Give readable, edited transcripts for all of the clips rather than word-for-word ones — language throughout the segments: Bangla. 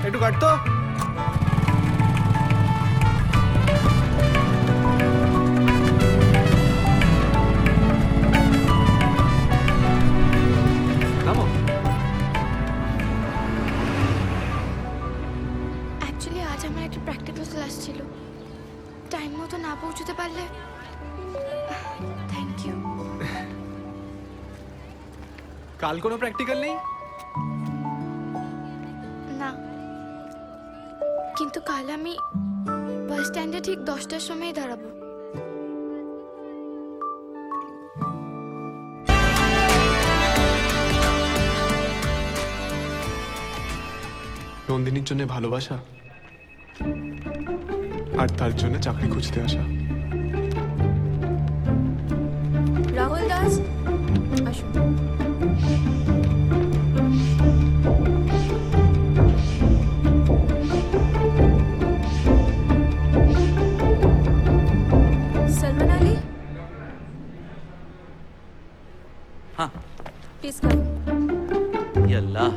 একটু কাট তো। নামো। অ্যাকচুয়ালি আজ আমার একটা প্র্যাকটিক্যাল ক্লাস ছিল, টাইম মতো না পৌঁছতে পারলে। Thank you. কাল কোনো প্র্যাকটিক্যাল নেই? না, কিন্তু কাল আমি বাস স্ট্যান্ডে ঠিক 10টার সময় দাঁড়াবো। নন্দিনীর জন্য ভালোবাসা আর তার জন্য চাকরি খুঁজতে আসা। রাহুল দাস, আসুন। सलमान अली, हाँ प्लीज कम। ये अल्लाह।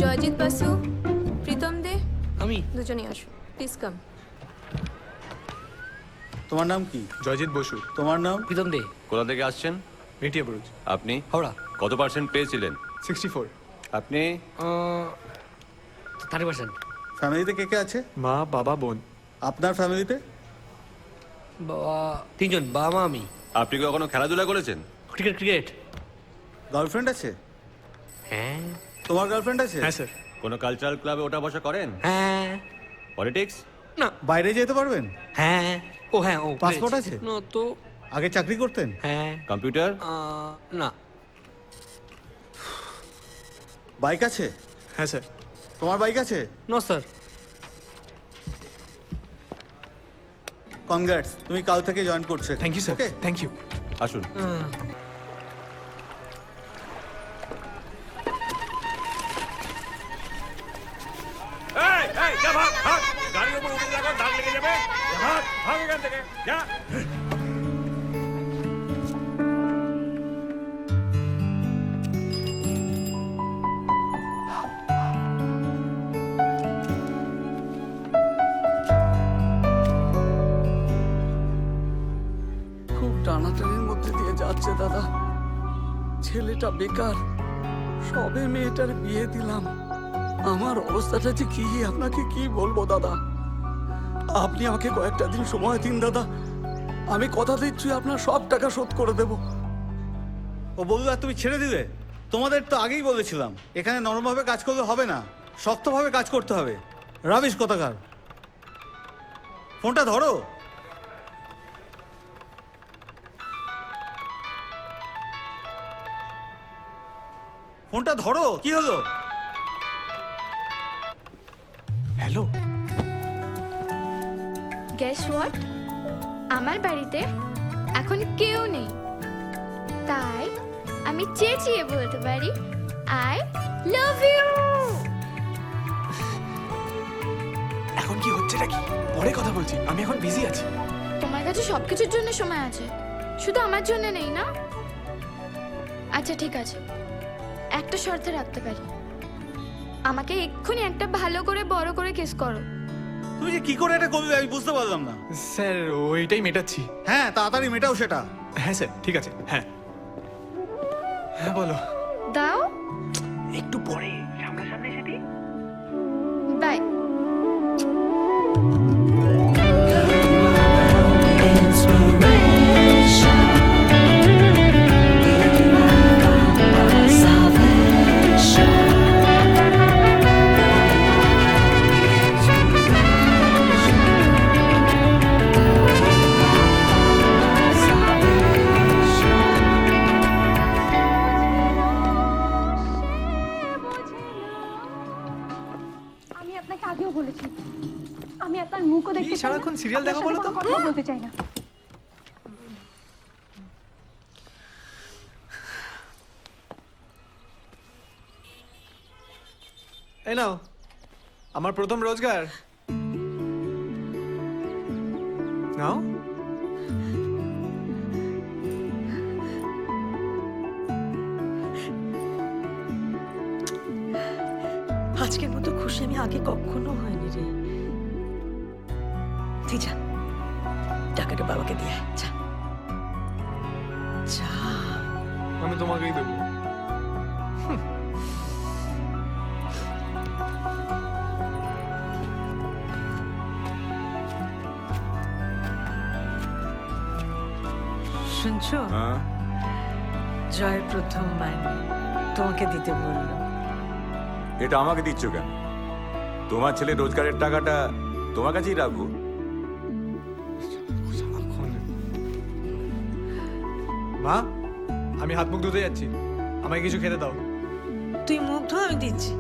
জয়জিৎ বাসু, প্রীতম দে, আমি দুজনেই আসুন, প্লিজ কাম। তোমার নাম কি? জয়জিৎ বসু, তোমার নাম? প্রীতম দে। কোথা থেকে আসছেন? মেটিয়া বুরুজ। আপনি হাওড়া। কত পার্সেন্ট পেয়েছিলেন? 64। আপনি 30%। ফ্যামিলিতে কে কে আছে? মা, বাবা, বোন। আপনার ফ্যামিলিতে? বাবা 3 জন, বাবা মা আমি। আপনি কি কখনো খেলাধুলা করেছেন? ক্রিকেট। গার্লফ্রেন্ড আছে? হ্যাঁ তোমার গার্লফ্রেন্ড আছে? হ্যাঁ স্যার। কোনো কালচারাল ক্লাবে ওঠা বসা করেন? হ্যাঁ পলিটিক্স? না বাইরে যেতে পারবেন? হ্যাঁ ও হ্যাঁ ও পাসপোর্ট পেয়েছি। আছে? না তো আগে চাকরি করতেন? হ্যাঁ কম্পিউটার? না বাইক আছে? হ্যাঁ স্যার। তোমার বাইক আছে? No sir. কনগ্রাটস, তুমি কাল থেকে জয়েন করছো। Thank you sir. Okay, thank you. আসুন। গাড়ির উপর উঠে যাবে, দাগ লেগে যাবে। ভাগ এখান থেকে, যা। খুব টানাটানির মধ্যে দিয়ে যাচ্ছে দাদা। ছেলেটা বেকার, সবে মেয়েটার বিয়ে দিলাম। আমার অবস্থাটা যে কি আপনাকে কি বলবো দাদা। আপনি আমাকে কয়েকটা দিন সময় দিন দাদা, আমি কথা দিচ্ছি আপনার সব টাকা শোধ করে দেব। ও বললো আর তুমি ছেড়ে দিলে? তোমাদের তো আগেই বলেছিলাম এখানে নরমভাবে কাজ করলে হবে না, শক্তভাবে কাজ করতে হবে। রাবিশ কোথাকার। ফোনটা ধরো। ফোনটা ধরো, কি হলো? হ্যালো। গেস হোয়াট, আমার বাড়িতে এখন কেউ নেই, তাই আমি চেঁচিয়ে বলতে পারি আই লাভ ইউ। এখন কি হচ্ছে নাকি? পরে কথা বলছি, আমি এখন বিজি আছি। তোমার কাছে সবকিছুর জন্য সময় আছে, শুধু আমার জন্য নেই না? আচ্ছা ঠিক আছে, একটা শর্তে রাখতে পারি, আমাকে এক্ষুনি একটা ভালো করে বড় করে কিস করো। তুমি যে কি করে এটা করলে আমি বুঝতে পারলাম না। স্যার ওইটাই মেটাচ্ছি। হ্যাঁ, তাড়াতাড়ি মেটাও সেটা। হ্যাঁ স্যার, ঠিক আছে। হ্যাঁ হ্যাঁ বলো। দাও, একটু পরে সামনাসামনি সেটি। বাই। আমি আপনাকে আগেও বলেছি, আমি আপনার মুখও দেখতে চাই না, সারাক্ষণ সিরিয়াল দেখো বলো তো? কথা বলতে চাই না। এই নাও আমার প্রথম রোজগার। নাও। আজকের মতো খুশি আমি আগে কখনো হয়নি রে। তুই যা, টাকাটা বাবাকে দিয়ে আয়, যা যা। আমি তোমাকেই দেবো। শুনছো, জয় প্রথম মাইনে তোমাকে দিতে বললো। এটা আমাকে দিচ্ছ কেন? তোমার ছেলে রোজগারের টাকাটা তোমার কাছেই রাখবো। মা, আমি হাত মুখ ধুতে যাচ্ছি, আমাকে কিছু খেতে দাও। তুই মুখ ধো, আমি দিচ্ছি।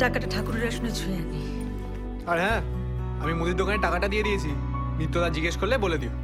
টাকাটা ঠাকুরের আসনে ছুঁয়ে আনি। আর হ্যাঁ, আমি মুদির দোকানে টাকাটা দিয়ে দিয়েছি, নিত্যদা জিজ্ঞেস করলে বলে দিও।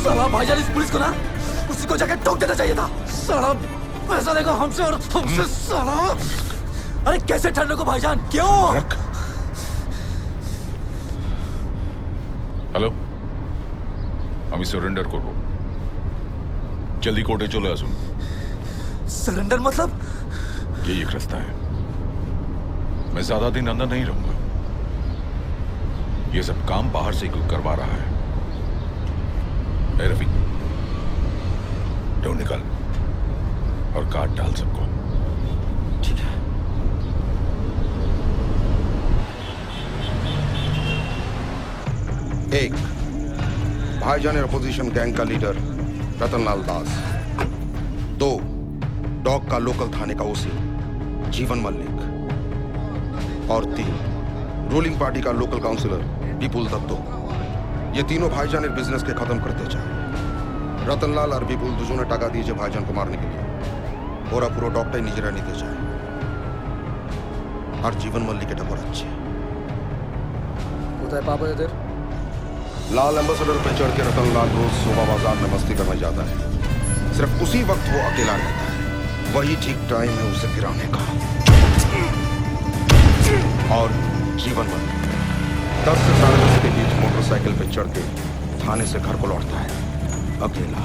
साला भाईजान इस पुलिस को ना उसी को जाकर ठोक देना चाहिए था। साला पैसा देगा हमसे और हमसे साला। अरे कैसे ठंडे को भाईजान, क्यों? হ্যালো, আমি সারেন্ডার করব, जल्दी कोर्टे चले आसुन। सरेंडर मतलब? यही एक रास्ता है, मैं ज्यादा दिन अंदर नहीं रहूंगा। ये सब काम बाहर से कोई करवा रहा है। ए रफी, ढूंढ निकाल और काट डाल सबको। ठीक है। एक, भाईजान अपोजिशन गैंग का लीडर रतनलाल दास। 2, डॉग का लोकल थाने का ओसी जीवन मल्लिक। और 3, रूलिंग पार्टी का लोकल काउंसिलर विपुल दत्तो। ये तीनों भाईजान बिजनेस के खत्म करते जाए। रतनलाल और विपुल দুজনে টাকা দিয়েছে ভাইজানকে মারने के लिए। ওরা পুরো ডগটাই নিজেরা নিতে চায় আর জীবন মল্লিক এটা করাচ্ছে। কোথায় পাবো এদের? लाल एम्बेसडर पे चढ़ के रतनलाल रोज सुबह बाजार में मस्ती करने जाता है। सिर्फ उसी वक्त वो अकेला रहता है, वही ठीक टाइम है उसे गिराने का। और जीवन मल्लिक 10 से 10:30 के बीच मोटरसाइकिल पे चढ़ के थाने से घर को लौटता है अकेला।